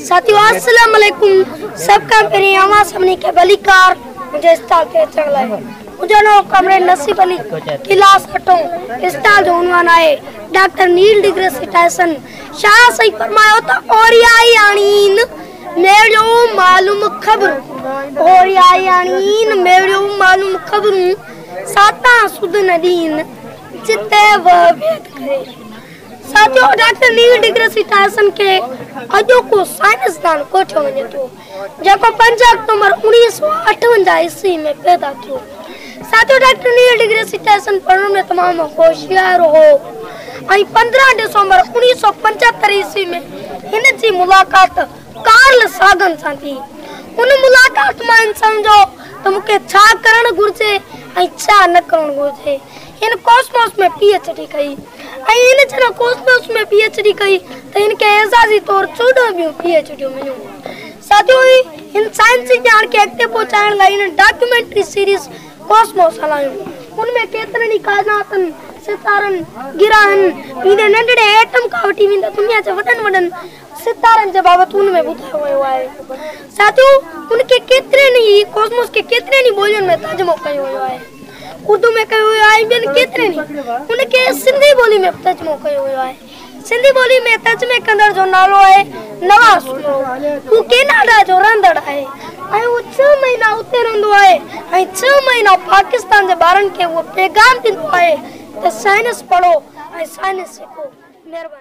साथियों अस्सलाम वालेकुम। सबका मेरी आवाज सभी के बलिकार मुझे स्टाल के अचण लाए मुझे नो कमरे नसीब अली क्लास 8 स्टाल जो उन्वान आए डॉक्टर नील डिग्री टाइसन शाह सही फरमायो तो ओरियाई आनीन मेरियो मालूम खबर ओरियाई आनीन मेरियो मालूम खबर साता सुद नदीन जिते वह भेद करे। साथियों डॉक्टर नील डिग्री टाइसन के अजो को साइंसदान कोठो वने तो जको 5 अक्टूबर 1958 ईस्वी में पैदा थियो। साथियों डॉक्टर नील डिग्री टाइसन पढ़ने में तमाम होशियार हो। 15 दिसंबर 1975 ईस्वी में इन जी मुलाकात कार्ल सागन सां थी। उन मुलाकात में समझो तो मुके छा करण गुरजे आई छा न करण गुरजे। इन कॉस्मोस में पीएचडी कई आई इन जना कॉस्मोस में पीएचडी कई तो इनके एजाजी तौर 14 भी पीएचडी मिलो। साथियों इन साइंस ज्ञान के अॻिते पहुचाइण लाइ इन डॉक्यूमेंट्री सीरीज कॉस्मोस हलायो। उनमें केतरनि कायनातन सितारन गिरहन इन नंढड़े एटम का वठी विंदा दुनिया जे वडन सितारन जे बाबत उनमें बुधायो वयो आहे। साथियों उनके केतरनि कॉस्मोस के केतरनि बोलियन में तर्जुमो कयो वयो आहे। उर्दू में कयो वयो आहे बिन केतरनि उनके सिंधी बोली में तर्जुमो कयो वयो आहे। सिंधी बोली में तर्जुमे कंदड़ जो नालो है नवाज़ वो कनाडा जो रहंदड़ है ऐं वो 6 महीना उते रहंदो है ऐं 6 महीना पाकिस्तान जे ॿारनि के वो पैगाम दिंदो है त साइंस पढ़ो ऐं साइंस सीखो। मेहरबानी।